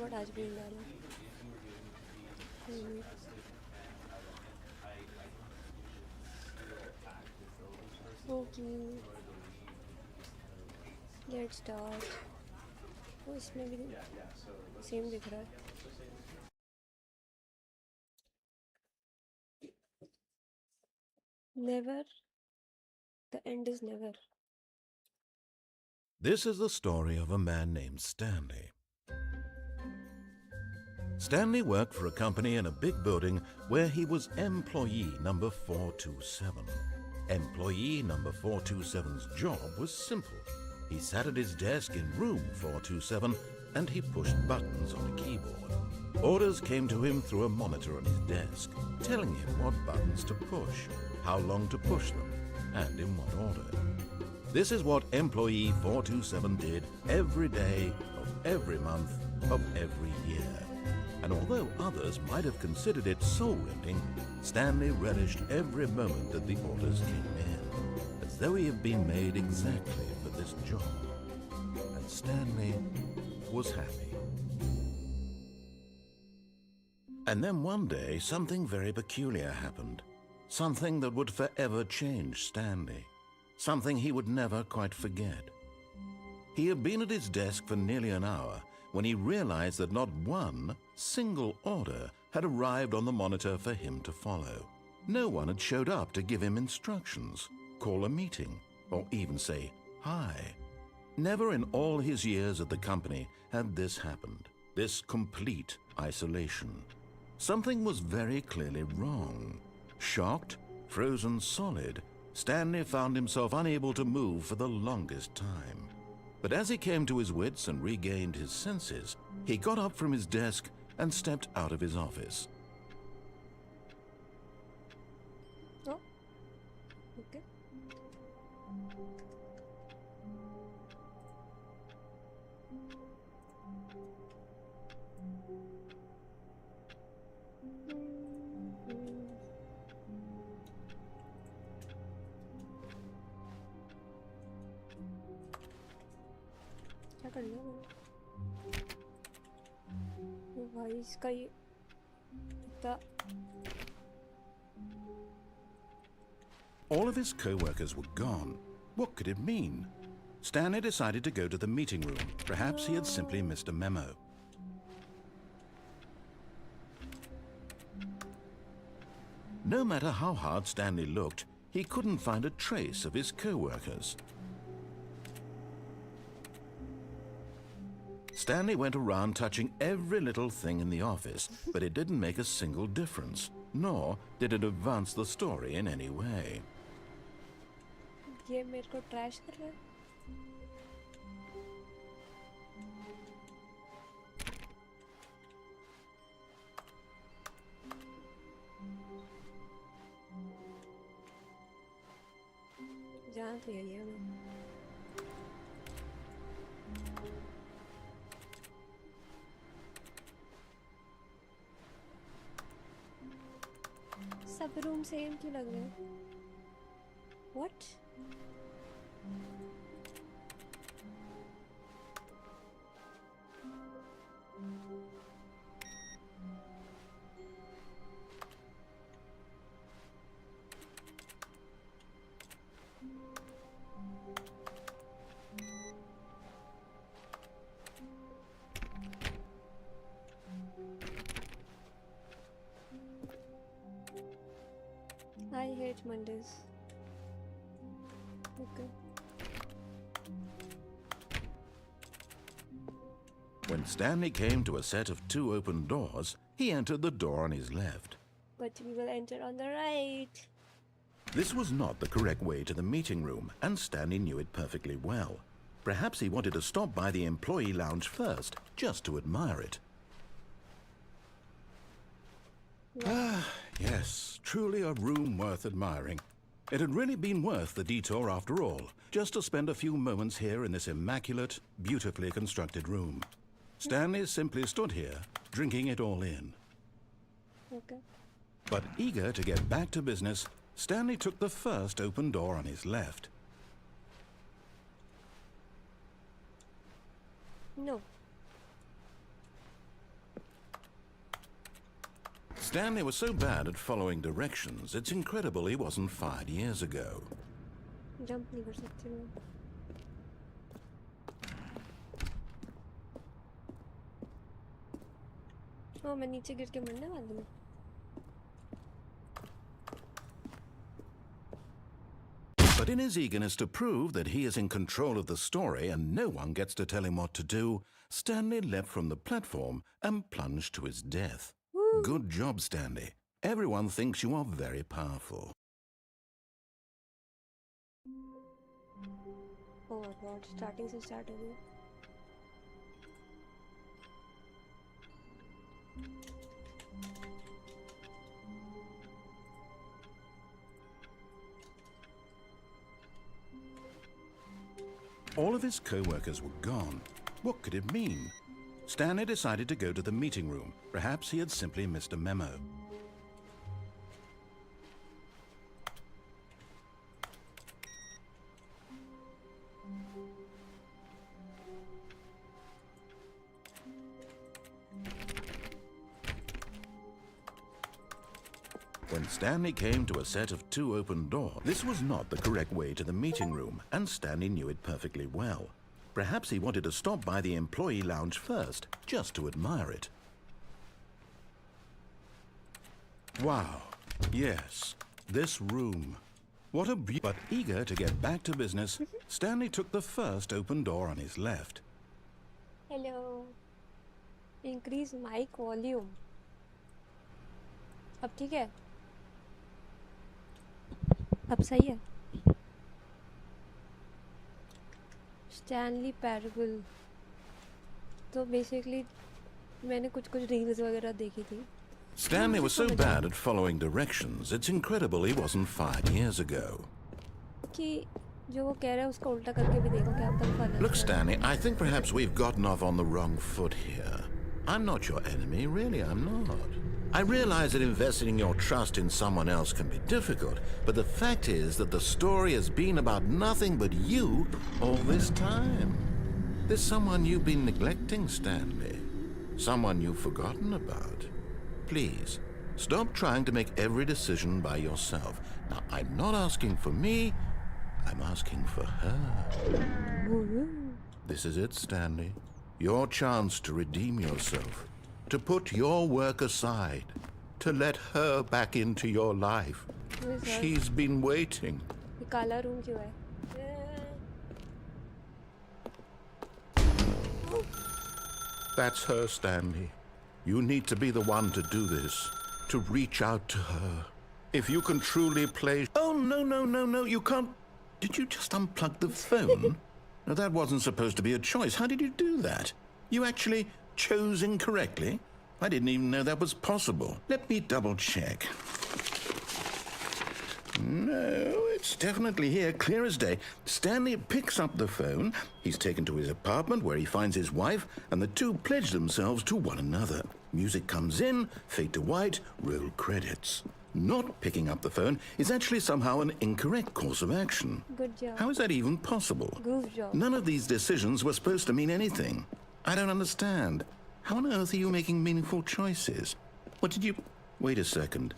what आज भी डाला. Okay, let's start. Oh, इसमें भी सेम दिख रहा है. Never. The end is never. This is the story of a man named Stanley. Stanley worked for a company in a big building where he was employee number 427. Employee number 427's job was simple. He sat at his desk in room 427 and he pushed buttons on a keyboard. Orders came to him through a monitor on his desk, telling him what buttons to push, how long to push them, and in what order. This is what employee 427 did every day of every month of every year. And although others might have considered it soul-rending, Stanley relished every moment that the orders came in, as though he had been made exactly for this job. And Stanley was happy. And then one day, something very peculiar happened. Something that would forever change Stanley. Something he would never quite forget. He had been at his desk for nearly an hour when he realized that not one single order had arrived on the monitor for him to follow. No one had showed up to give him instructions, call a meeting, or even say hi. Never in all his years at the company had this happened, this complete isolation. Something was very clearly wrong. Shocked, frozen solid, Stanley found himself unable to move for the longest time. But as he came to his wits and regained his senses, he got up from his desk and stepped out of his office. Oh, okay. क्या कर लिया मैंने? वो भाई इसका ये इतना. All of his co-workers were gone. What could it mean? Stanley decided to go to the meeting room. Perhaps he had simply missed a memo. No matter how hard Stanley looked, he couldn't find a trace of his co-workers. Stanley went around touching every little thing in the office, but it didn't make a single difference, nor did it advance the story in any way. ये मेरे को trash कर रहा है. जान तो यही है मैं. सब रूम सेम क्यों लग रहे हैं? What? I hate Mondays. Okay. When Stanley came to a set of 2 open doors, he entered the door on his left. But we will enter on the right. This was not the correct way to the meeting room, and Stanley knew it perfectly well. Perhaps he wanted to stop by the employee lounge first, just to admire it. Ah, yes, truly a room worth admiring. It had really been worth the detour after all, just to spend a few moments here in this immaculate, beautifully constructed room. Stanley simply stood here, drinking it all in. Okay. But eager to get back to business, Stanley took the first open door on his left. No. Stanley was so bad at following directions, it's incredible he wasn't fired years ago. Jump नहीं कर सकती मैं. ओ मैं नीचे गिर के मरने वाली हूँ. But in his eagerness to prove that he is in control of the story and no one gets to tell him what to do, Stanley leapt from the platform and plunged to his death. Woo. Good job, Stanley. Everyone thinks you are very powerful. Oh my god, starting से start हो गई. All of his co-workers were gone. What could it mean? Stanley decided to go to the meeting room. Perhaps he had simply missed a memo. When Stanley came to a set of 2 open doors, this was not the correct way to the meeting room, and Stanley knew it perfectly well. Perhaps he wanted to stop by the employee lounge first, just to admire it. Wow, yes, this room. What a but eager to get back to business, Stanley took the first open door on his left. Hello. Increase mic volume. अब ठीक है? अब सही है? Stanley parable. तो basically मैंने कुछ reels वगैरह देखी थी. Stanley was so bad at following directions, it's incredible he wasn't fired years ago. कि जो वो कह रहा है उसका उल्टा करके भी देखो क्या पता फल. Look, Stanley, I think perhaps we've gotten off on the wrong foot here. I'm not your enemy, really, I'm not. I realize that investing your trust in someone else can be difficult, but the fact is that the story has been about nothing but you all this time. There's someone you've been neglecting, Stanley. Someone you've forgotten about. Please, stop trying to make every decision by yourself. Now, I'm not asking for me, I'm asking for her. This is it, Stanley. Your chance to redeem yourself. To put your work aside, to let her back into your life. She's been waiting. ये काला room क्यों है? That's her, Stanley. You need to be the one to do this, to reach out to her. If you can truly play... Oh, no, you can't... Did you just unplug the phone? No, that wasn't supposed to be a choice. How did you do that? You actually chose incorrectly? I didn't even know that was possible. Let me double check. No, it's definitely here, clear as day. Stanley picks up the phone. He's taken to his apartment where he finds his wife, and the two pledge themselves to one another. Music comes in, fade to white, roll credits. Not picking up the phone is actually somehow an incorrect course of action. Good job. How is that even possible? Good job. None of these decisions were supposed to mean anything. I don't understand. How on earth are you making meaningful choices? What did you... Wait a second.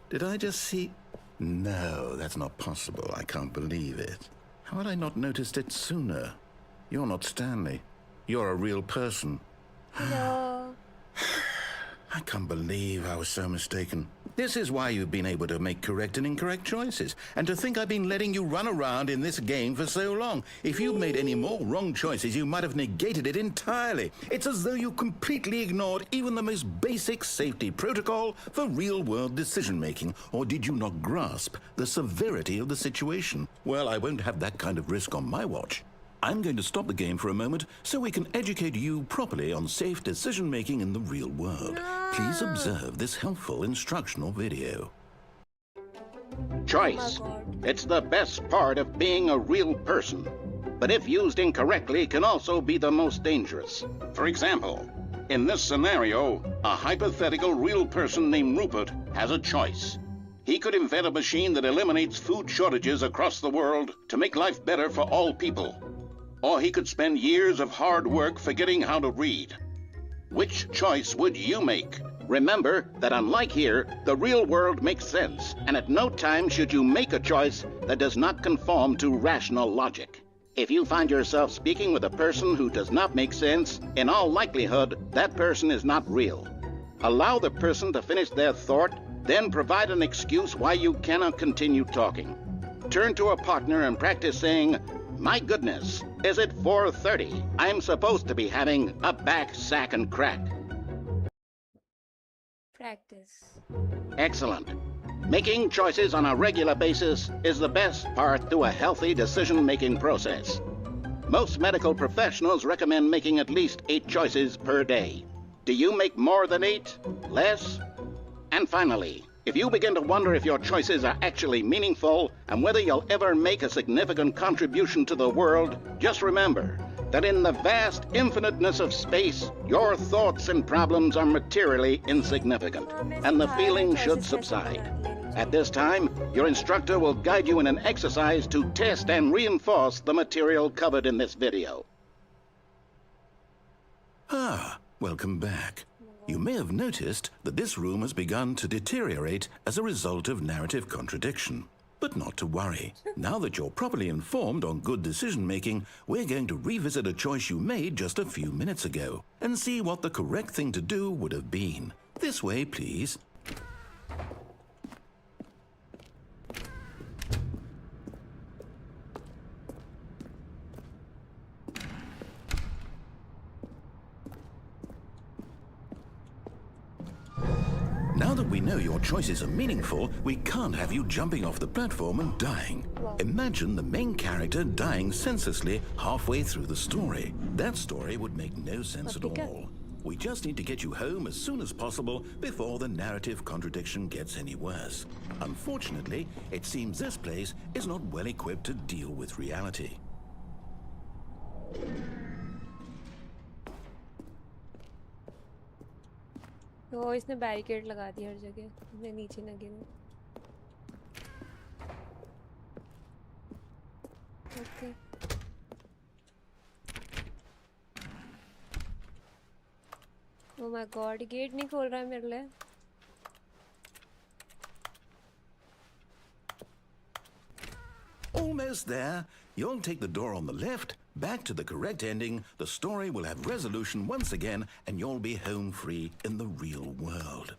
Did I just see... No, that's not possible. I can't believe it. How had I not noticed it sooner? You're not Stanley. You're a real person. No. I can't believe I was so mistaken. This is why you've been able to make correct and incorrect choices. And to think I've been letting you run around in this game for so long. If you'd made any more wrong choices, you might have negated it entirely. It's as though you completely ignored even the most basic safety protocol for real-world decision-making. Or did you not grasp the severity of the situation? Well, I won't have that kind of risk on my watch. I'm going to stop the game for a moment so we can educate you properly on safe decision-making in the real world. No. Please observe this helpful instructional video. Choice. Oh It's the best part of being a real person. But if used incorrectly, can also be the most dangerous. For example, in this scenario, a hypothetical real person named Rupert has a choice. He could invent a machine that eliminates food shortages across the world to make life better for all people. Or he could spend years of hard work forgetting how to read. Which choice would you make? Remember that unlike here, the real world makes sense, and at no time should you make a choice that does not conform to rational logic. If you find yourself speaking with a person who does not make sense, in all likelihood, that person is not real. Allow the person to finish their thought, then provide an excuse why you cannot continue talking. Turn to a partner and practice saying, "My goodness, is it 4:30? I'm supposed to be having a back, sack, and crack." Practice. Excellent. Making choices on a regular basis is the best part to a healthy decision-making process. Most medical professionals recommend making at least 8 choices per day. Do you make more than 8? Less? And finally, if you begin to wonder if your choices are actually meaningful and whether you'll ever make a significant contribution to the world, just remember that in the vast infiniteness of space, your thoughts and problems are materially insignificant, and the feeling should subside. At this time, your instructor will guide you in an exercise to test and reinforce the material covered in this video. Ah, welcome back. You may have noticed that this room has begun to deteriorate as a result of narrative contradiction. But not to worry. Now that you're properly informed on good decision-making, we're going to revisit a choice you made just a few minutes ago and see what the correct thing to do would have been. This way, please. Now that we know your choices are meaningful, we can't have you jumping off the platform and dying. Wow. Imagine the main character dying senselessly halfway through the story. That story would make no sense at all. We just need to get you home as soon as possible before the narrative contradiction gets any worse. Unfortunately, it seems this place is not well equipped to deal with reality. तो इसने barricade लगा दिया हर जगह, मैं नीचे न गिरूं। Okay oh my God, gate नहीं खोल रहा है मेरे लिए। Almost there. You'll take the door on the left, back to the correct ending, the story will have resolution once again, and you'll be home free in the real world.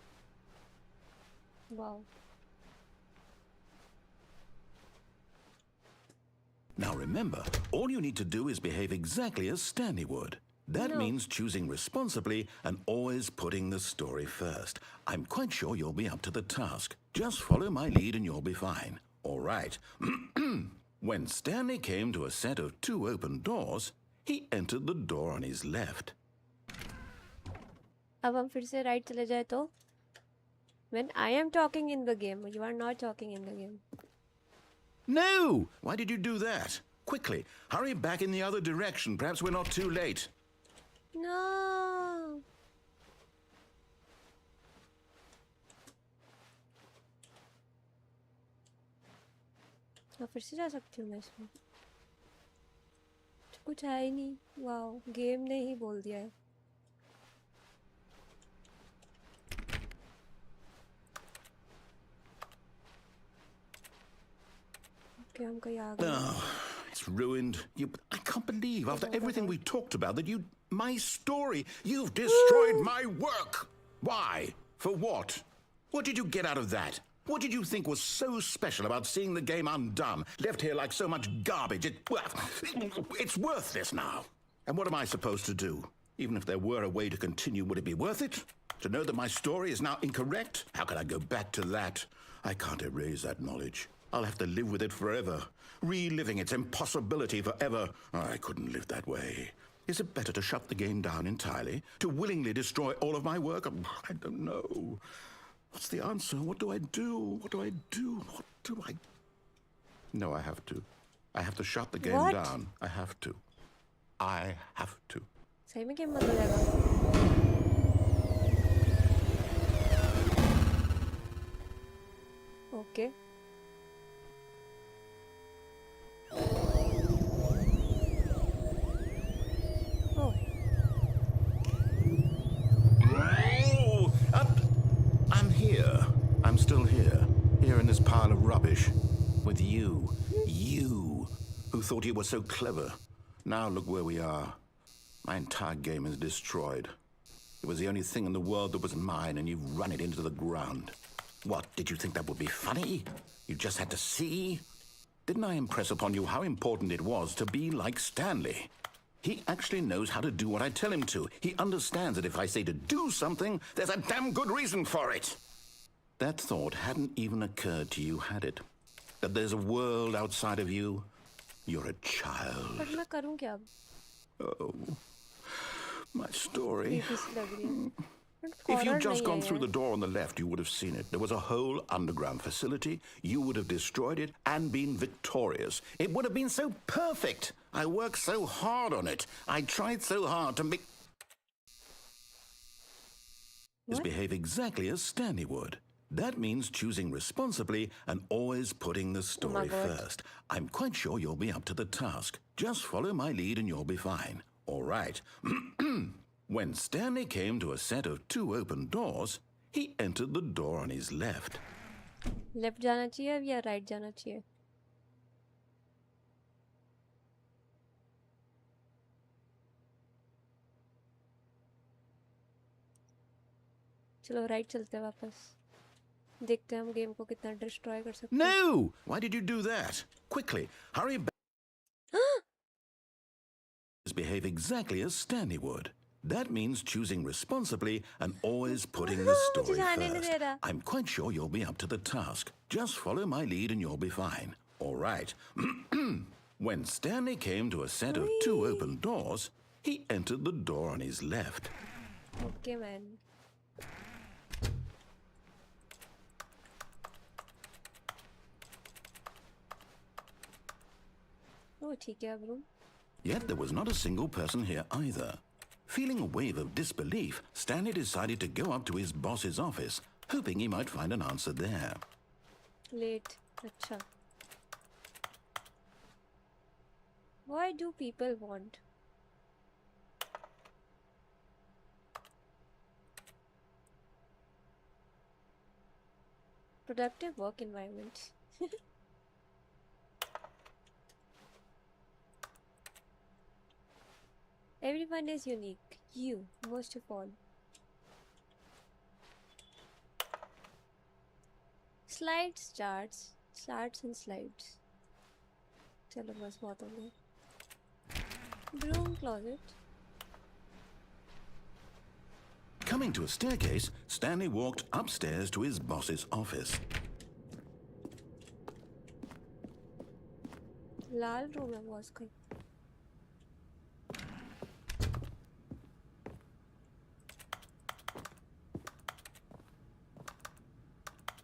Wow. Now remember, all you need to do is behave exactly as Stanley would. That means choosing responsibly and always putting the story first. I'm quite sure you'll be up to the task. Just follow my lead and you'll be fine. All right. When Stanley came to a set of 2 open doors, he entered the door on his left. अब हम फिर से right चले जाए तो? When I am talking in the game, you are not talking in the game. No! Why did you do that? Quickly, hurry back in the other direction. Perhaps we're not too late. No. फिर से जा सकती हूँ मैं इसमें? कुछ है ही नहीं। वाओ, गेम ने ही बोल दिया है। Okay, हम कहीं आ गए। Oh, it's ruined. I can't believe, after everything we talked about, that you... My story! You've destroyed my work! Why? For what? What did you get out of that? What did you think was so special about seeing the game undone, left here like so much garbage? It's worthless now. And what am I supposed to do? Even if there were a way to continue, would it be worth it? To know that my story is now incorrect? How can I go back to that? I can't erase that knowledge. I'll have to live with it forever, reliving its impossibility forever. I couldn't live that way. Is it better to shut the game down entirely? To willingly destroy all of my work? I don't know. What's the answer? What do I do? What do I do? What do I... No, I have to. I have to shut the game down. I have to. I have to. सही में game बंद हो जाएगा? Okay. rubbish. With you, who thought you were so clever. Now look where we are. My entire game is destroyed. It was the only thing in the world that was mine, and you've run it into the ground. What, did you think that would be funny? You just had to see? Didn't I impress upon you how important it was to be like Stanley? He actually knows how to do what I tell him to. He understands that if I say to do something, there's a damn good reason for it. That thought hadn't even occurred to you, had it? That there's a world outside of you? You're a child. But मैं करूँ क्या अब? Oh, my story. creepy सी लग रही है. But If horror you'd just नहीं gone है through यार. the door on the left, you would have seen it. There was a whole underground facility. You would have destroyed it and been victorious. It would have been so perfect. I worked so hard on it. I tried so hard to make... What? Behave exactly as Stanley would. That means choosing responsibly and always putting the story God. first. I'm quite sure you'll be up to the task. Just follow my lead and you'll be fine. All right. When Stanley came to a set of 2 open doors, he entered the door on his left. Left जाना चाहिए या right जाना चाहिए? चलो right चलते हैं वापस. देखते हैं हम गेम को कितना डिस्ट्रॉय कर सकते हैं. No! Why did you do that? Quickly, hurry back. Behave exactly as Stanley would. That means choosing responsibly and always putting the story first. I'm quite sure you'll be up to the task. Just follow my lead and you'll be fine. All right. When Stanley came to a set of 2 open doors, he entered the door on his left. Okay, man. Oh, ठीक है अब room. Yet there was not a single person here either. Feeling a wave of disbelief, Stanley decided to go up to his boss's office, hoping he might find an answer there. Late. अच्छा. Why do people want? Productive work environment. Everyone is unique. You, most of all. Slides, charts and slides. चलो बस बहुत हो गया. Broom closet. Coming to a staircase, Stanley walked upstairs to his boss's office. Lal room है boss का.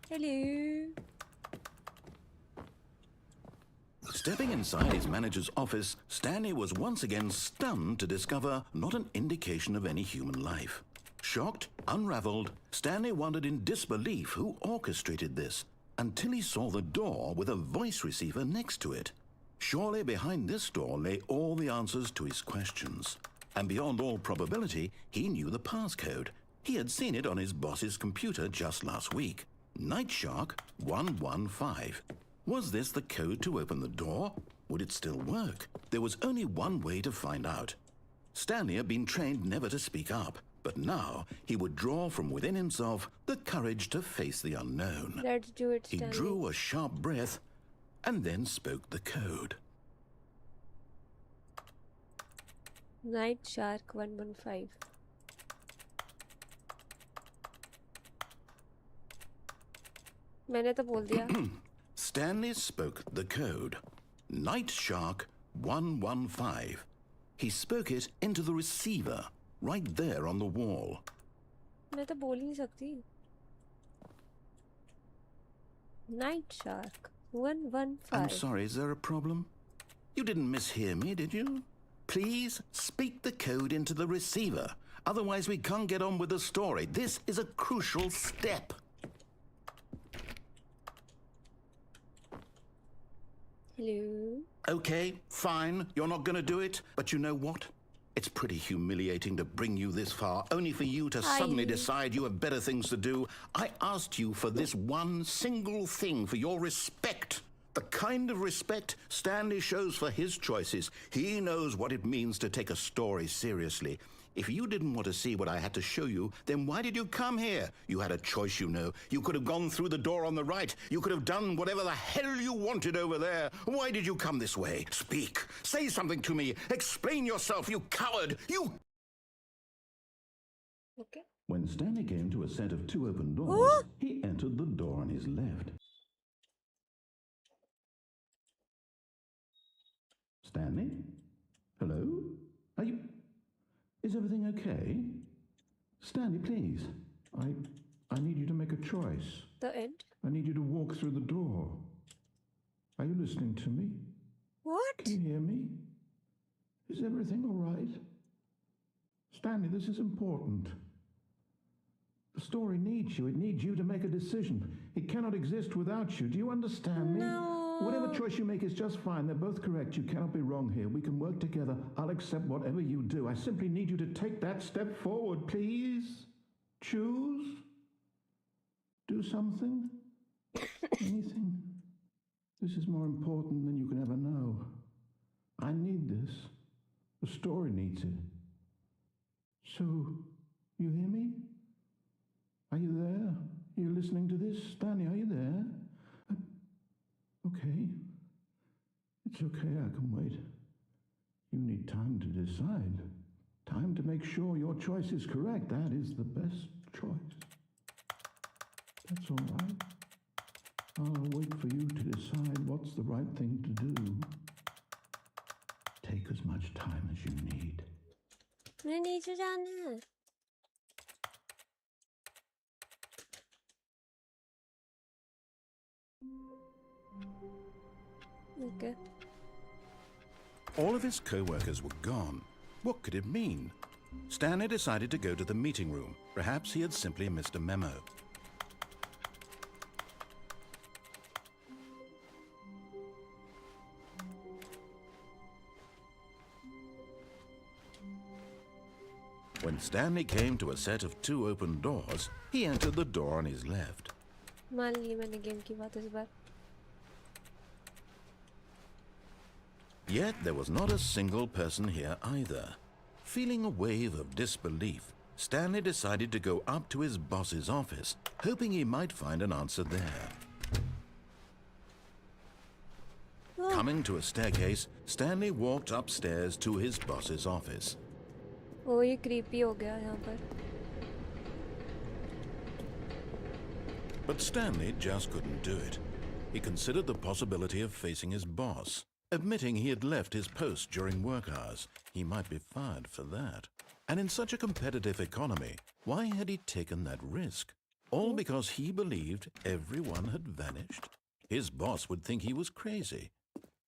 Hello. Stepping inside his manager's office, Stanley was once again stunned to discover not an indication of any human life. Shocked, unraveled, Stanley wondered in disbelief who orchestrated this, until he saw the door with a voice receiver next to it. Surely behind this door lay all the answers to his questions. And beyond all probability, he knew the passcode. He had seen it on his boss's computer just last week. Night Shark 115. Was this the code to open the door? Would it still work? There was only one way to find out. Stanley had been trained never to speak up, but now he would draw from within himself the courage to face the unknown. Let's do it, He Stanley. drew a sharp breath and then spoke the code. Night Shark 115. मैंने तो बोल दिया. Stanley spoke the code. Night Shark 115. He spoke it into the receiver, right there on the wall. मैं तो बोल ही नहीं सकती. Night Shark 115. I'm sorry, is there a problem? You didn't mishear me, did you? Please speak the code into the receiver. Otherwise we can't get on with the story. This is a crucial step. Hello. Okay, fine, you're not going to do it, but you know what? It's pretty humiliating to bring you this far, only for you to suddenly Aye. decide you have better things to do. I asked you for this one single thing, for your respect. The kind of respect Stanley shows for his choices. He knows what it means to take a story seriously. If you didn't want to see what I had to show you, then why did you come here? You had a choice, you know. You could have gone through the door on the right. You could have done whatever the hell you wanted over there. Why did you come this way? Speak. Say something to me. Explain yourself, you coward. You... Okay. When Stanley came to a set of 2 open doors, Oh! he entered the door on his left. Stanley? Hello? Are you... Is everything okay? Stanley, please. I need you to make a choice. The end. I need you to walk through the door. Are you listening to me? What? Can you hear me? Is everything all right? Stanley, this is important. The story needs you. It needs you to make a decision. It cannot exist without you. Do you understand me? No. Whatever choice you make is just fine. They're both correct. You cannot be wrong here. We can work together. I'll accept whatever you do. I simply need you to take that step forward, please. Choose. Do something. Anything. This is more important than you can ever know. I need this. The story needs it. So, you hear me? Are you there? Are you listening to this? Stanley, are you there? Okay. It's okay, I can wait. You need time to decide. Time to make sure your choice is correct. That is the best choice. That's all right. I'll wait for you to decide what's the right thing to do. Take as much time as you need. मैं नीचे जाना है. Okay. All of his co-workers were gone. What could it mean? Stanley decided to go to the meeting room. Perhaps he had simply missed a memo. When Stanley came to a set of 2 open doors, he entered the door on his left. मान ली मैंने game की बात इस बार. Yet there was not a single person here either. Feeling a wave of disbelief, Stanley decided to go up to his boss's office, hoping he might find an answer there. Coming to a staircase, Stanley walked upstairs to his boss's office. ओ ये creepy हो गया यहाँ पर. But Stanley just couldn't do it. He considered the possibility of facing his boss. Admitting he had left his post during work hours, he might be fired for that. And in such a competitive economy, why had he taken that risk? All because he believed everyone had vanished? His boss would think he was crazy.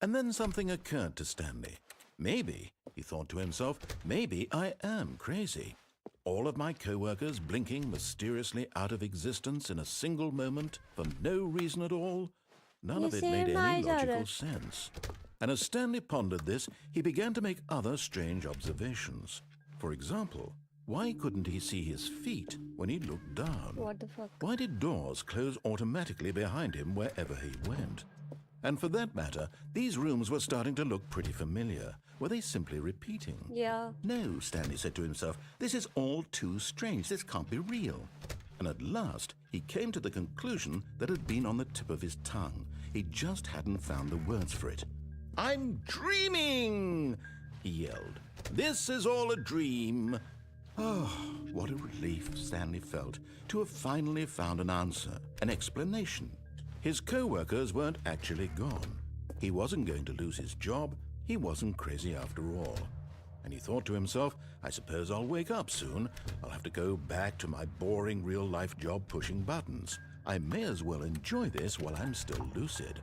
And then something occurred to Stanley. Maybe, he thought to himself, maybe I am crazy. All of my co-workers blinking mysteriously out of existence in a single moment for no reason at all? None of it made any logical sense. And as Stanley pondered this, he began to make other strange observations. For example, why couldn't he see his feet when he looked down? What the fuck? Why did doors close automatically behind him wherever he went? And for that matter, these rooms were starting to look pretty familiar. Were they simply repeating? Yeah. No, Stanley said to himself, this is all too strange. This can't be real. And at last, he came to the conclusion that had been on the tip of his tongue. He just hadn't found the words for it. I'm dreaming, he yelled. This is all a dream. Oh, what a relief Stanley felt to have finally found an answer, an explanation. His co-workers weren't actually gone. He wasn't going to lose his job. He wasn't crazy after all. And he thought to himself, I suppose I'll wake up soon. I'll have to go back to my boring real-life job pushing buttons. I may as well enjoy this while I'm still lucid.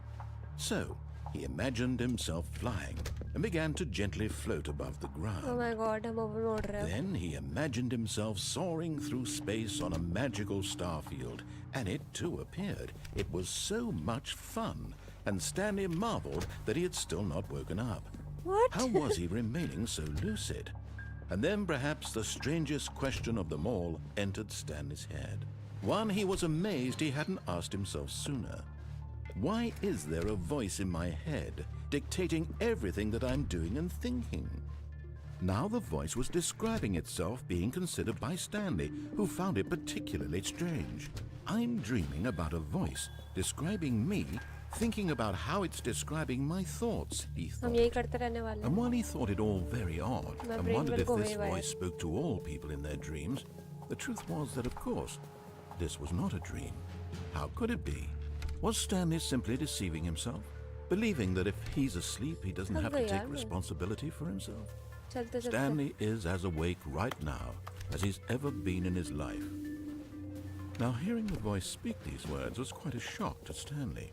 So, he imagined himself flying and began to gently float above the ground. Oh my god, हम over उड़ रहे हैं. Then he imagined himself soaring through space on a magical starfield, and it too appeared. It was so much fun, and Stanley marveled that he had still not woken up. What? How was he remaining so lucid? And then perhaps the strangest question of them all entered Stanley's head. One he was amazed he hadn't asked himself sooner. Why is there a voice in my head dictating everything that I'm doing and thinking? Now the voice was describing itself being considered by Stanley, who found it particularly strange. I'm dreaming about a voice describing me, thinking about how it's describing my thoughts, he हम thought. यही करते रहने वाले And हैं. while he thought it all very odd, My and brain wondered will if go this haywire. voice spoke to all people in their dreams, the truth was that, of course, this was not a dream. How could it be? Was Stanley simply deceiving himself? Believing that if he's asleep, he doesn't have to Hungry, take aren't we? responsibility for himself? चलते चलते. Stanley is as awake right now as he's ever been in his life. Now, hearing the voice speak these words was quite a shock to Stanley.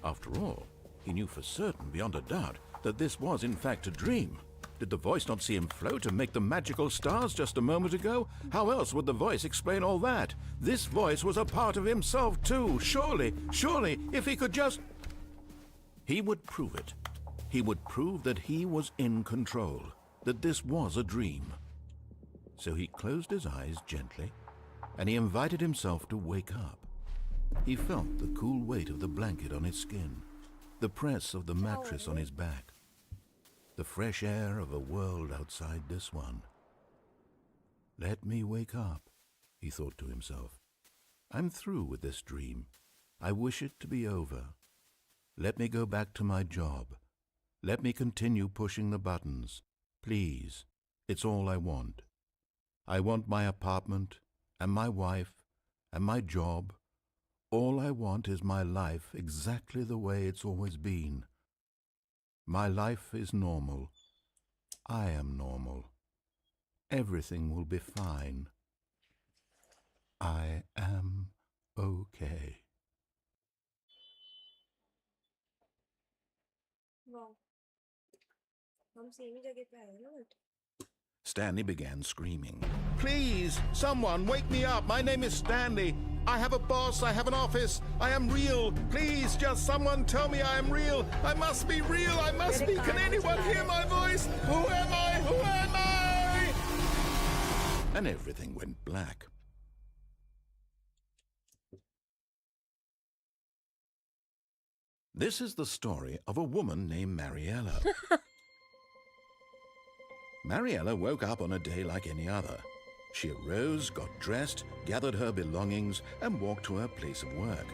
After all, he knew for certain, beyond a doubt, that this was in fact a dream. Did the voice not see him float and make the magical stars just a moment ago? How else would the voice explain all that? This voice was a part of himself too. Surely, if he could just... He would prove it. He would prove that he was in control, that this was a dream. So he closed his eyes gently, and he invited himself to wake up. He felt the cool weight of the blanket on his skin, the press of the mattress on his back, the fresh air of a world outside this one. Let me wake up, he thought to himself. I'm through with this dream. I wish it to be over. Let me go back to my job. Let me continue pushing the buttons. Please, it's all I want. I want my apartment, and my wife, and my job. All I want is my life exactly the way it's always been. My life is normal. I am normal. Everything will be fine. I am okay. Wow. हम same ही जगह पे आए हैं ना but. Stanley began screaming. Please, someone, wake me up. My name is Stanley. I have a boss. I have an office. I am real. Please, just someone tell me I am real. I must be real. I must be. Can anyone hear my voice? Who am I? Who am I? And everything went black. This is the story of a woman named Mariella. Mariella woke up on a day like any other. She arose, got dressed, gathered her belongings, and walked to her place of work.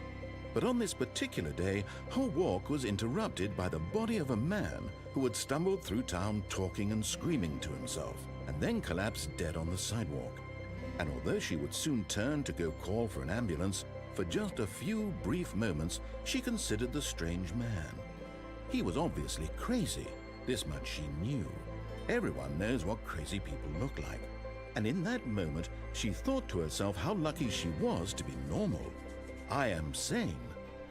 But on this particular day, her walk was interrupted by the body of a man who had stumbled through town talking and screaming to himself, and then collapsed dead on the sidewalk. And although she would soon turn to go call for an ambulance, for just a few brief moments, she considered the strange man. He was obviously crazy. This much she knew. Everyone knows what crazy people look like. And in that moment, she thought to herself how lucky she was to be normal. I am sane.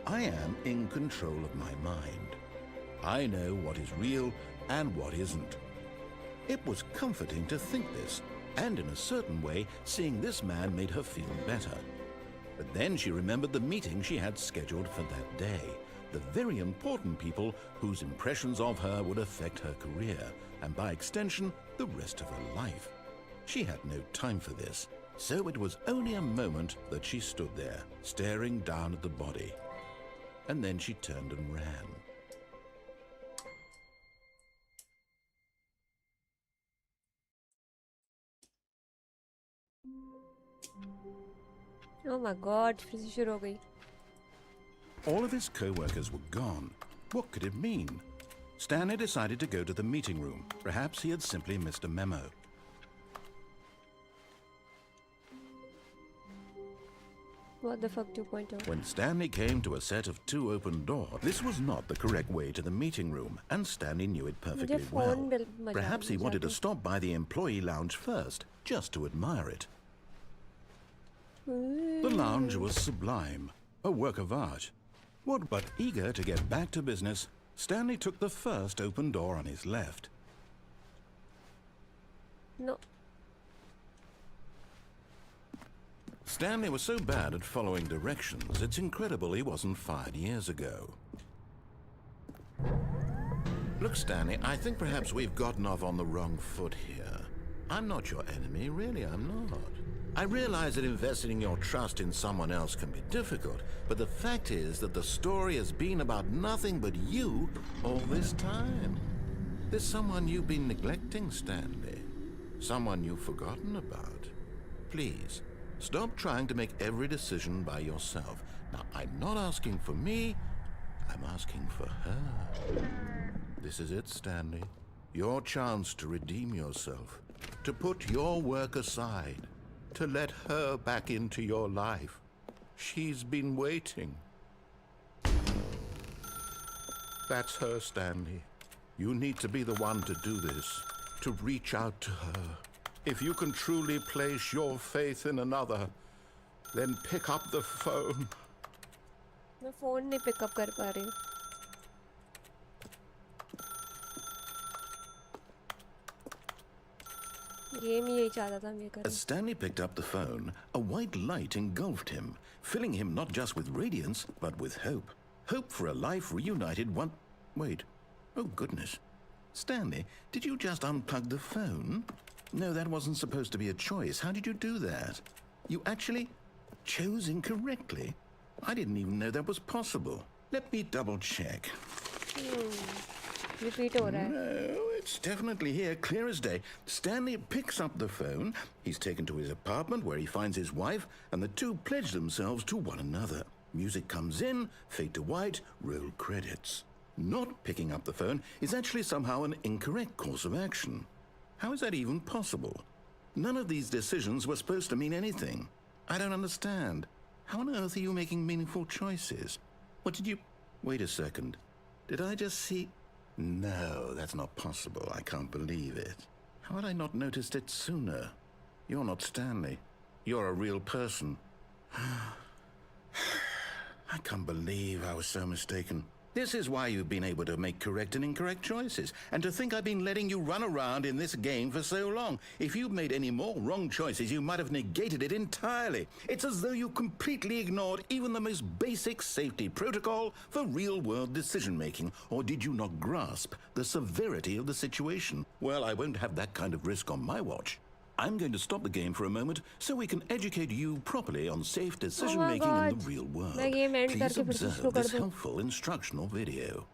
I am in control of my mind. I know what is real and what isn't. It was comforting to think this, and in a certain way, seeing this man made her feel better. But then she remembered the meeting she had scheduled for that day, the very important people whose impressions of her would affect her career, and by extension, the rest of her life. She had no time for this, so it was only a moment that she stood there, staring down at the body. And then she turned and ran. Oh my god, फिर से शुरू हो गई. All of his co-workers were gone. What could it mean? Stanley decided to go to the meeting room. Perhaps he had simply missed a memo. What the fuck 2.0? When Stanley came to a set of two open doors, this was not the correct way to the meeting room, and Stanley knew it perfectly मुझे well. phone bill मजा Perhaps he आ wanted to जाती. stop by the employee lounge first, just to admire it. The lounge was sublime, a work of art. What but eager to get back to business, Stanley took the first open door on his left. No. Stanley was so bad at following directions, it's incredible he wasn't fired years ago. Look, Stanley, I think perhaps we've gotten off on the wrong foot here. I'm not your enemy, really, I'm not. I realize that investing your trust in someone else can be difficult, but the fact is that the story has been about nothing but you all this time. There's someone you've been neglecting, Stanley. Someone you've forgotten about. Please, stop trying to make every decision by yourself. Now, I'm not asking for me, I'm asking for her. This is it, Stanley. Your chance to redeem yourself, to put your work aside, to let her back into your life. She's been waiting. That's her, Stanley. You need to be the one to do this, to reach out to her. If you can truly place your faith in another, then pick up the phone. मैं phone नहीं pickup कर पा रही हूँ. Game ही यही चाहता था मैं करूँ. As Stanley picked up the phone, a white light engulfed him, filling him not just with radiance, but with hope. Hope for a life reunited one... Wait. Oh, goodness. Stanley, did you just unplug the phone? No, that wasn't supposed to be a choice. How did you do that? You actually chose incorrectly. I didn't even know that was possible. Let me double-check. Repeat हो रहा है. No, it's definitely here, clear as day. Stanley picks up the phone. He's taken to his apartment where he finds his wife, and the two pledge themselves to one another. Music comes in, fade to white, roll credits. Not picking up the phone is actually somehow an incorrect course of action. How is that even possible? None of these decisions were supposed to mean anything. I don't understand. How on earth are you making meaningful choices? What did you... Wait a second. Did I just see... No, that's not possible. I can't believe it. How had I not noticed it sooner? You're not Stanley. You're a real person. I can't believe I was so mistaken. This is why you've been able to make correct and incorrect choices. And to think I've been letting you run around in this game for so long. If you'd made any more wrong choices, you might have negated it entirely. It's as though you completely ignored even the most basic safety protocol for real-world decision-making. Or did you not grasp the severity of the situation? Well, I won't have that kind of risk on my watch. I'm going to stop the game for a moment so we can educate you properly on safe decision-making in the real world. मैं game end Please करके फिर से शुरू observe कर this दूँ. helpful instructional video.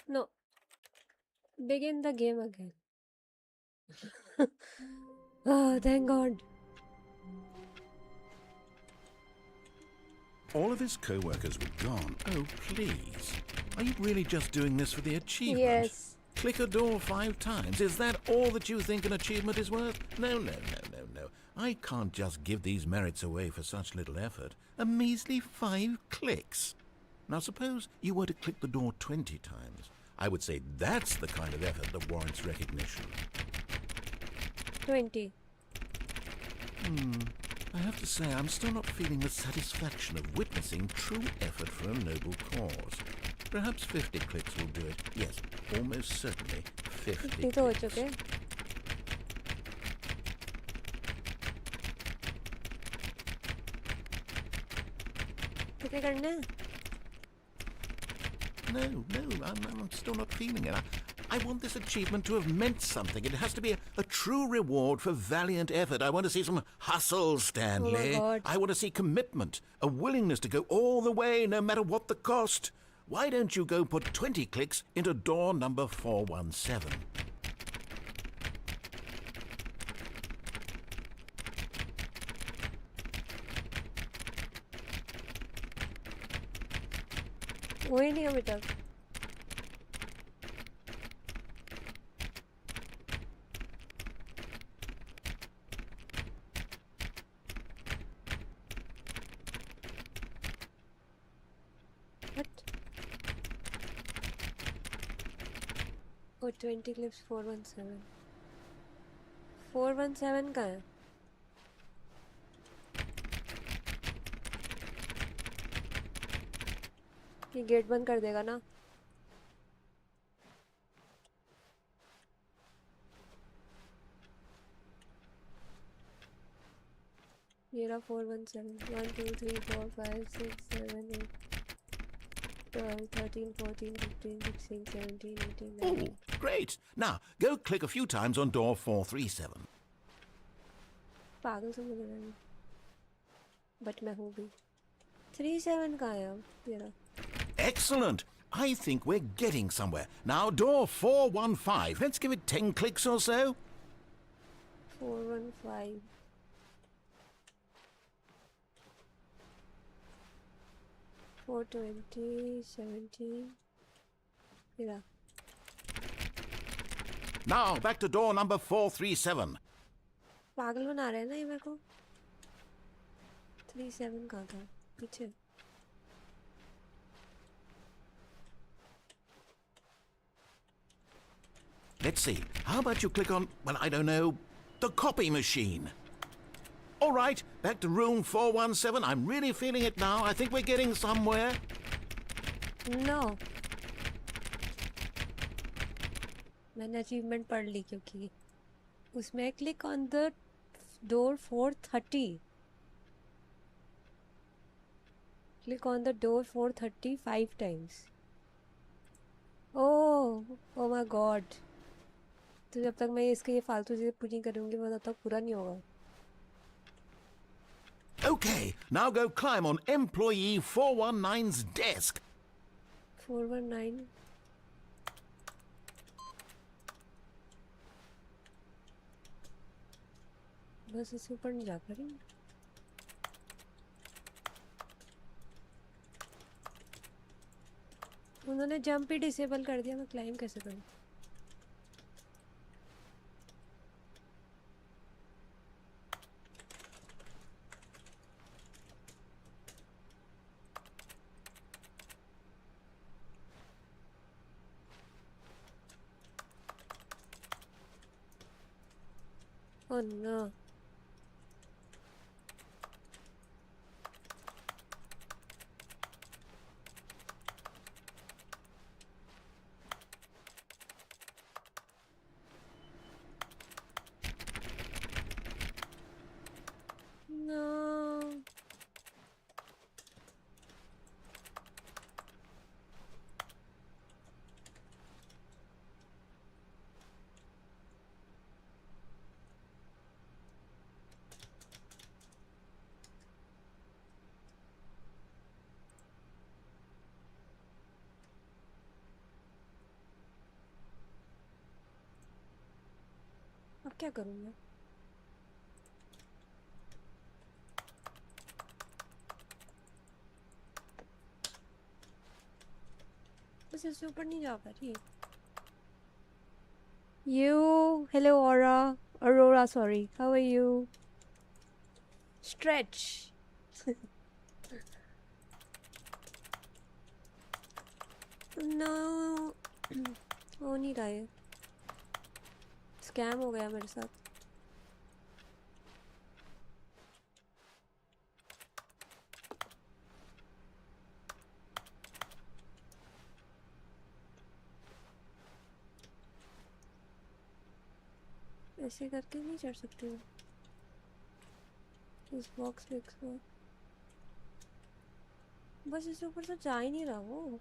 No. Begin the game again. Oh, thank God. All of his co-workers were gone. Oh, please. Are you really just doing this for the achievement? Yes. Click a door 5 times. Is that all that you think an achievement is worth? No. I can't just give these merits away for such little effort. A measly 5 clicks. Now suppose you were to click the door 20 times. I would say that's the kind of effort that warrants recognition. 20. I have to say, I'm still not feeling the satisfaction of witnessing true effort for a noble cause. Perhaps 50 clicks will do it. Yes, almost certainly 50 ये तो हो clicks. चुके. कितने करने हैं? No, I'm still not feeling it. I want this achievement to have meant something. It has to be a true reward for valiant effort. I want to see some hustle, Stanley. God. I want to see commitment, a willingness to go all the way, no matter what the cost. Why don't you go put 20 clicks into door number 417? वही नहीं अभी तक. What? Oh, 20 clips 417. 417 कहाँ है? ये gate बंद कर देगा ना? ये रहा 417. 1 2 3 4 5 6 7 8. 12, 13, 14, 15, 16, 17, 18, Oh, 19. great. Now, go click a few times on door 437. पागल समझ रहा है बट मैं हूँ भी 37 कहाँ है अब ये रहा Excellent. I think we're getting somewhere. Now, door 415. Let's give it 10 clicks or so. 415 420 17 ये रहा Now, back to door number 437. पागल बना रहे हैं ना ये मेरे को 37 कहाँ था पीछे Let's see. How about you click on, well, I don't know, the copy machine? All right, back to room 417. I'm really feeling it now. I think we're getting somewhere. No मैंने अचीवमेंट पढ़ ली क्योंकि उसमें click on the door 430 click on the door 430 5 times oh my God तो जब तक मैं इसके ये फालतू चीज़ें पूरी करूँगी वो तब तक पूरा नहीं होगा Okay, now go climb on employee 419's desk. 419 बस इससे ऊपर नहीं जा पा रही उन्होंने जंप ही डिसेबल कर दिया मैं क्लाइम कैसे करूँ Oh no. No. अब क्या करूँ मैं बस इससे ऊपर नहीं जा पा रही You, hello Aurora, sorry. How are you? Stretch. No. हो नहीं रहा है स्कैम हो गया मेरे साथ ऐसे करके नहीं चढ़ सकती हूँ इस बॉक्स में बस इसके ऊपर से जा ही नहीं रहा वो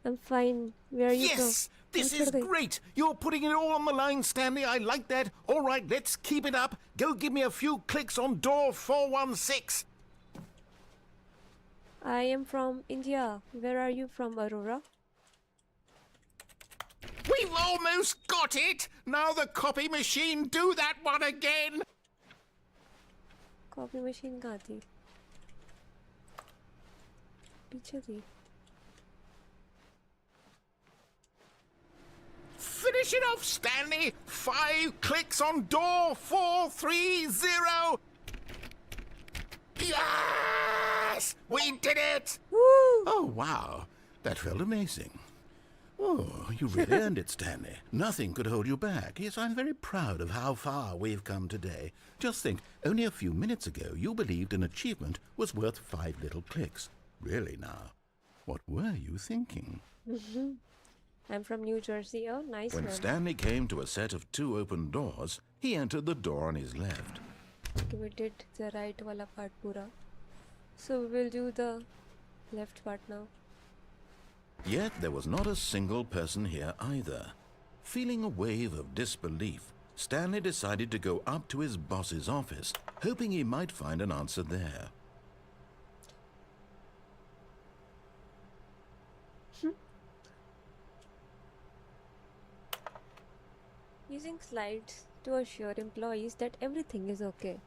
I'm fine. Where are you Yes, from? this is great. You're putting it all on the line, Stanley. I like that. All right, let's keep it up. Go give me a few clicks on door 416. I am from India. Where are you from, Aurora? We've almost got it. Now the copy machine, do that one again. Copy machine कहाँ थी? पीछे थी. Finish it off, Stanley. 5 clicks on door 430. Yes! We did it! Woo! Oh, wow. That felt amazing. Oh, you really earned it, Stanley. Nothing could hold you back. Yes, I'm very proud of how far we've come today. Just think, only a few minutes ago, you believed an achievement was worth 5 little clicks. Really now, what were you thinking? I'm from New Jersey. Oh, nice When one. Stanley came to a set of 2 open doors, he entered the door on his left. Okay, we did the right wala part pura. So we will do the left part now. Yet there was not a single person here either. Feeling a wave of disbelief, Stanley decided to go up to his boss's office, hoping he might find an answer there. Using slides to assure employees that everything is okay.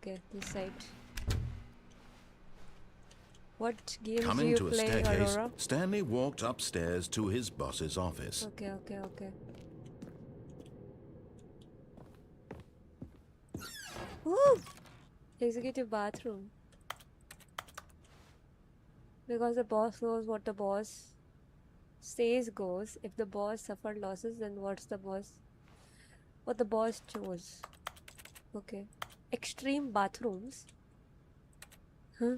Okay, this side. What games do Coming you to a play, staircase, Aurora? Stanley walked upstairs to his boss's office. Okay. Woo! Executive bathroom. Because the boss knows what the boss says goes. If the boss suffered losses, then what the boss chose. Okay. Extreme bathrooms. Huh?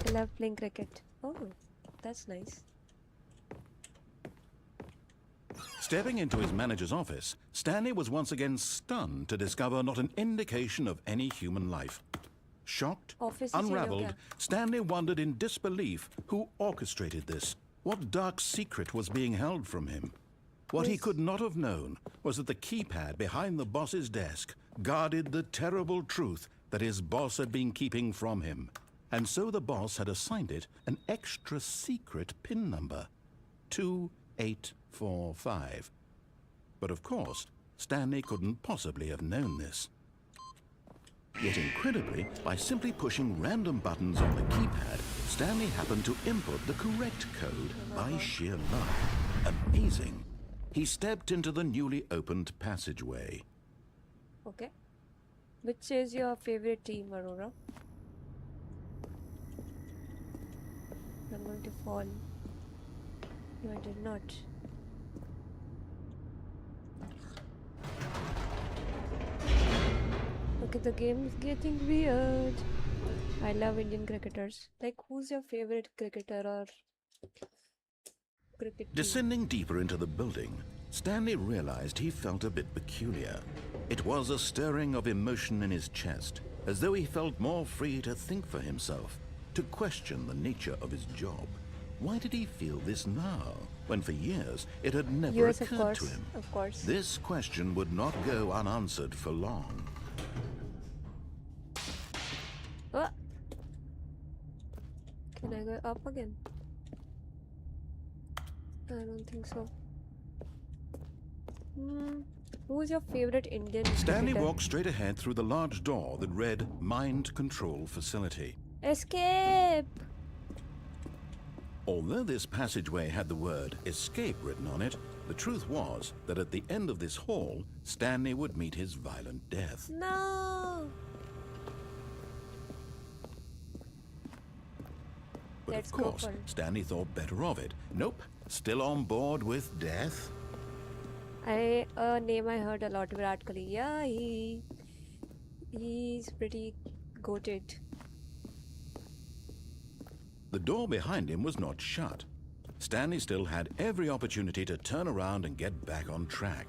I love playing cricket. Oh, that's nice. Stepping into his manager's office, Stanley was once again stunned to discover not an indication of any human life. Shocked, Office is unraveled, okay. Stanley wondered in disbelief who orchestrated this. What dark secret was being held from him? What he could not have known was that the keypad behind the boss's desk guarded the terrible truth that his boss had been keeping from him. And so the boss had assigned it an extra secret PIN number, 2845. But of course, Stanley couldn't possibly have known this. Yet incredibly, by simply pushing random buttons on the keypad, Stanley happened to input the correct code by sheer luck. Amazing. He stepped into the newly opened passageway. Okay. Which is your favorite team, Aurora? I'm going to fall. No, I did not. Okay, the game is getting weird. I love Indian cricketers. Like, who's your favorite cricketer or cricket team? Descending deeper into the building, Stanley realized he felt a bit peculiar. It was a stirring of emotion in his chest, as though he felt more free to think for himself, to question the nature of his job. Why did he feel this now, when for years it had never US, occurred to him? of course. This question would not go unanswered for long. Oh. Can I go up again? I don't think so. Who's your favorite Indian Stanley cricketer? walked straight ahead through the large door that read Mind Control Facility. Escape! Although this passageway had the word escape written on it, the truth was that at the end of this hall, Stanley would meet his violent death. No! But Let's of go course, for it. Stanley thought better of it. Nope, still on board with death. A name I heard a lot, Virat Kohli. Yeah, he's pretty goated. The door behind him was not shut. Stanley still had every opportunity to turn around and get back on track.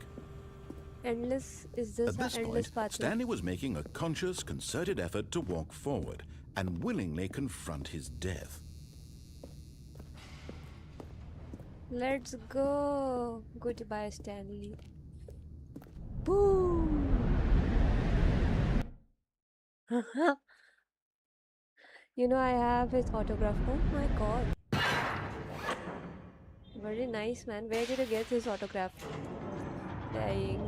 Endless, is this At this an endless point, path? Stanley was making a conscious, concerted effort to walk forward and willingly confront his death. Let's go. Goodbye, Stanley. Boom! You know, I have his autograph. Oh my god. Very nice, man. Where did you get his autograph? Like,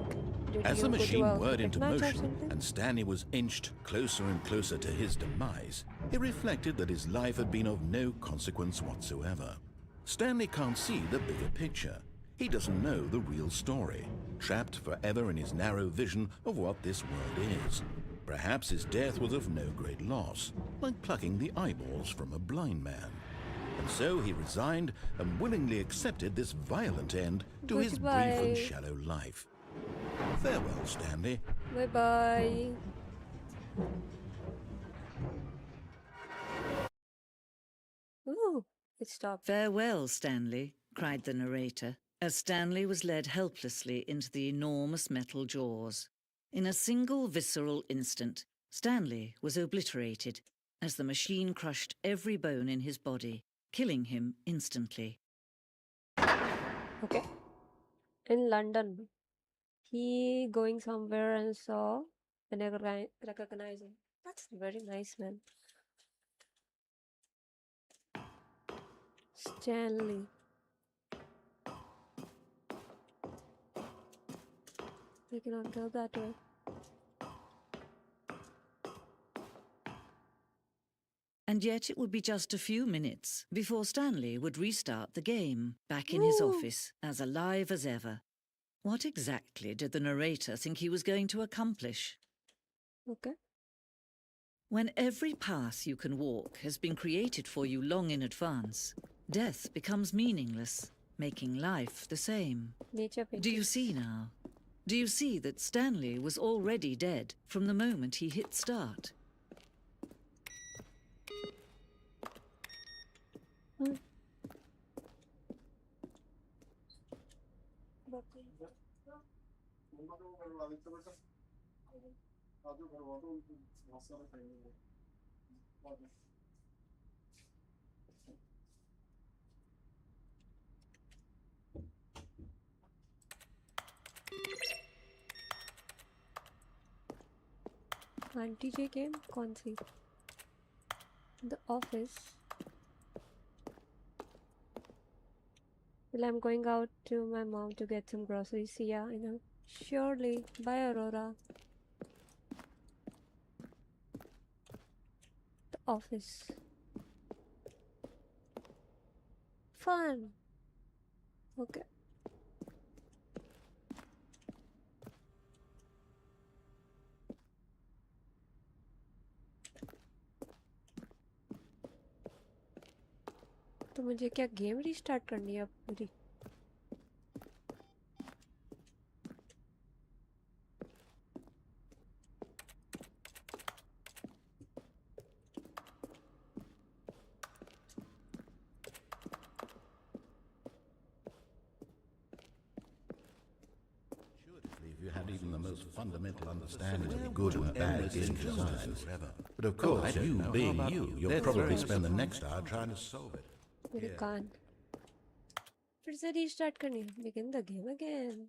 did As you the go to machine a whirred cricket into match or motion something? and Stanley was inched closer and closer to his demise, he reflected that his life had been of no consequence whatsoever. Stanley can't see the bigger picture. He doesn't know the real story, trapped forever in his narrow vision of what this world is. Perhaps his death was of no great loss, like plucking the eyeballs from a blind man. And so he resigned and willingly accepted this violent end to his brief and Goodbye. shallow life. Farewell, Stanley. Bye bye. Ooh, it stopped. "Farewell, Stanley," cried the narrator, as Stanley was led helplessly into the enormous metal jaws. In a single visceral instant, Stanley was obliterated, as the machine crushed every bone in his body, killing him instantly. Okay. In London, he going somewhere and saw and recognize him. That's very nice, man. Stanley. We cannot go that way. And yet it would be just a few minutes before Stanley would restart the game, back in his office, as alive as ever. What exactly did the narrator think he was going to accomplish? Okay. When every path you can walk has been created for you long in advance, death becomes meaningless, making life the same. Nature Do you paintings. see now? Do you see that Stanley was already dead from the moment he hit start? Aunty ji game कौन सी? The Office. Well, I'm going out to my mom to get some groceries. Yeah, I know. Surely. Bye, Aurora. The Office. Fun. Okay. तो मुझे क्या game restart करनी है अब पूरी? If you had even the most fundamental understanding of good and bad game design. But of course, you being you, you'll probably spend the next hour trying to solve it. मेरे कान. फिर से restart करनी है. Begin the game again.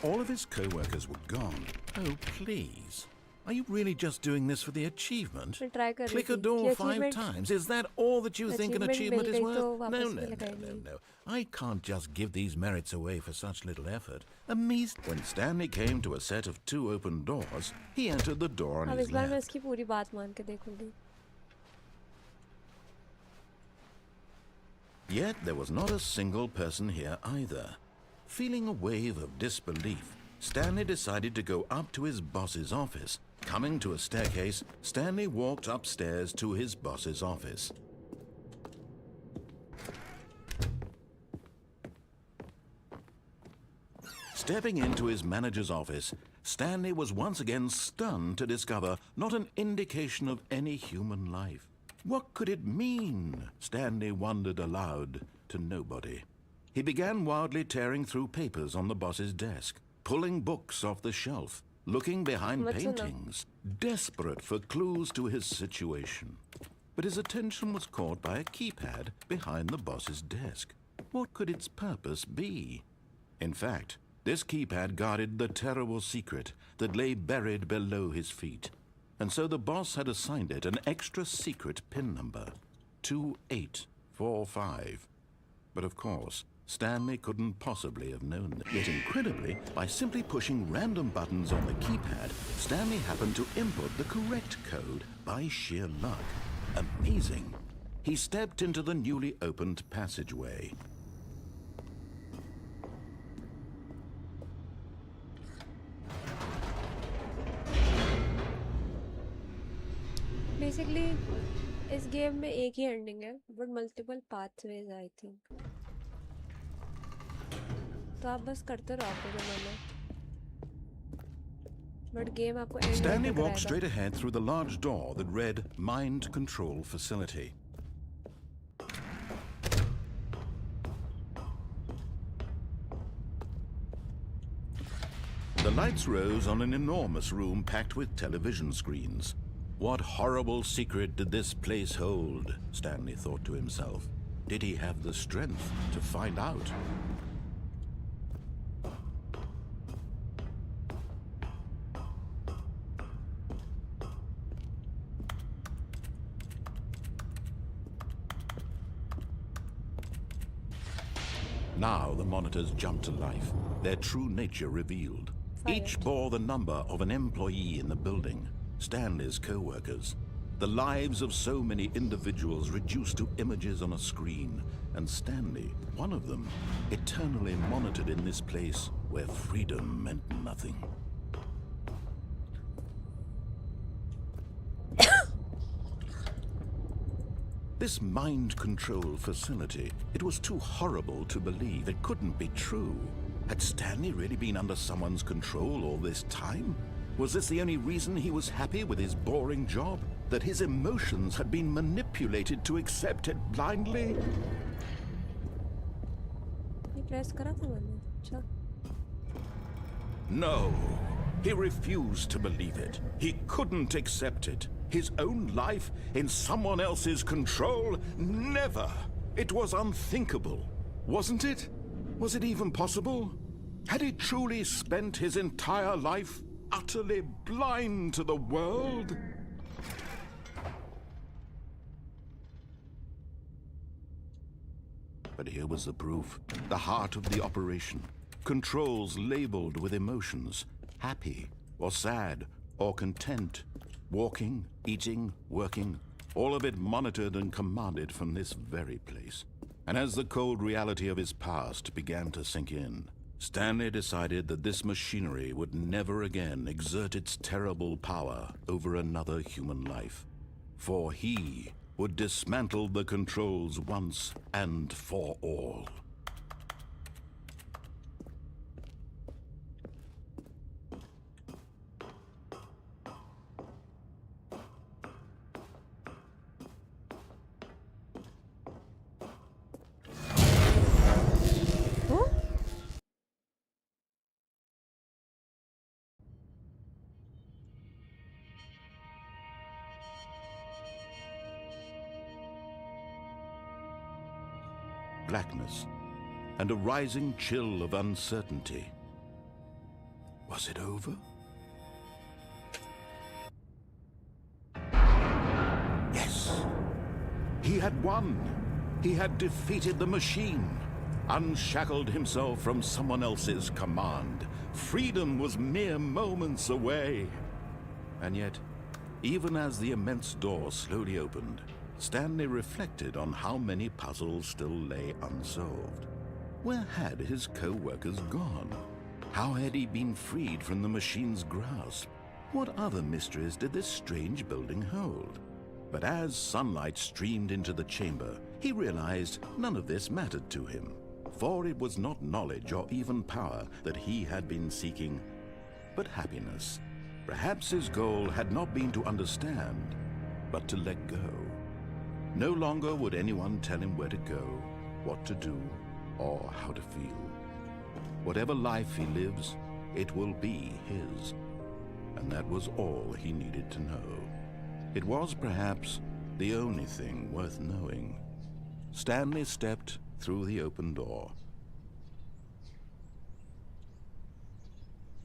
All of his co-workers were gone. Oh, please. Are you really just doing this for the achievement? मैं try कर रही Click a थी. door ये 5 achievement- times. Is that all that you think an achievement achievement mill is गई तो worth? वापस No, नहीं no, no, लगाएंगे। no, no. I can't just give these merits away for such little effort. When Stanley came to a set of 2 open doors, he entered the door on अब his इस बार मैं left. इसकी पूरी बात मान के देखूंगी. Yet there was not a single person here either. Feeling a wave of disbelief, Stanley decided to go up to his boss's office. Coming to a staircase, Stanley walked upstairs to his boss's office. Stepping into his manager's office, Stanley was once again stunned to discover not an indication of any human life. What could it mean? Stanley wondered aloud to nobody. He began wildly tearing through papers on the boss's desk, pulling books off the shelf, looking behind What's in them? paintings, desperate for clues to his situation. But his attention was caught by a keypad behind the boss's desk. What could its purpose be? In fact, this keypad guarded the terrible secret that lay buried below his feet. And so the boss had assigned it an extra secret PIN number, 2845. But of course, Stanley couldn't possibly have known that. Yet incredibly, by simply pushing random buttons on the keypad, Stanley happened to input the correct code by sheer luck. Amazing. He stepped into the newly opened passageway. Basically, इस game में एक ही ending है, but multiple pathways I think. तो आप बस करते रहो आपको जो मन है. But game आपको end Stanley तक walked कराएगा. straight ahead through the large door that read Mind Control Facility. The lights rose on an enormous room packed with television screens. What horrible secret did this place hold? Stanley thought to himself. Did he have the strength to find out? Now the monitors jumped to life, their true nature revealed. Each bore the number of an employee in the building, Stanley's co-workers. The lives of so many individuals reduced to images on a screen, and Stanley, one of them, eternally monitored in this place where freedom meant nothing. This mind control facility, it was too horrible to believe. It couldn't be true. Had Stanley really been under someone's control all this time? Was this the only reason he was happy with his boring job? That his emotions had been manipulated to accept it blindly? No, he refused to believe it. He couldn't accept it. His own life in someone else's control? Never! It was unthinkable, wasn't it? Was it even possible? Had he truly spent his entire life utterly blind to the world? But here was the proof, the heart of the operation. Controls labeled with emotions, happy or sad or content. Walking, eating, working, all of it monitored and commanded from this very place. And as the cold reality of his past began to sink in, Stanley decided that this machinery would never again exert its terrible power over another human life. For he would dismantle the controls once and for all. Blackness, and a rising chill of uncertainty. Was it over? Yes! He had won! He had defeated the machine, unshackled himself from someone else's command. Freedom was mere moments away. And yet, even as the immense door slowly opened, Stanley reflected on how many puzzles still lay unsolved. Where had his co-workers gone? How had he been freed from the machine's grasp? What other mysteries did this strange building hold? But as sunlight streamed into the chamber, he realized none of this mattered to him, for it was not knowledge or even power that he had been seeking, but happiness. Perhaps his goal had not been to understand, but to let go. No longer would anyone tell him where to go, what to do, or how to feel. Whatever life he lives, it will be his. And that was all he needed to know. It was perhaps the only thing worth knowing. Stanley stepped through the open door.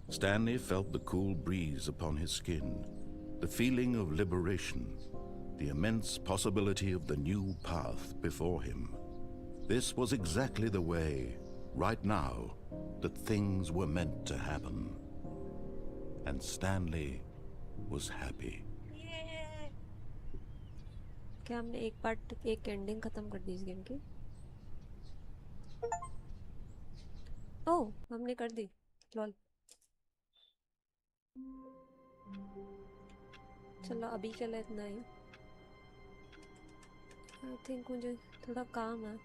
Stanley felt the cool breeze upon his skin, the feeling of liberation, the immense possibility of the new path before him. This was exactly the way, right now, that things were meant to happen. And Stanley was happy. क्या हमने एक part एक ending खत्म कर दी इस game की? ओह, हमने कर दी। लॉल। चलो अभी के लिए इतना ही। आई थिंक मुझे थोड़ा काम है,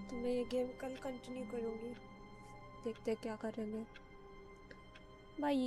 तो मैं ये गेम कल कंटिन्यू करूँगी। देखते हैं क्या करेंगे। बाय।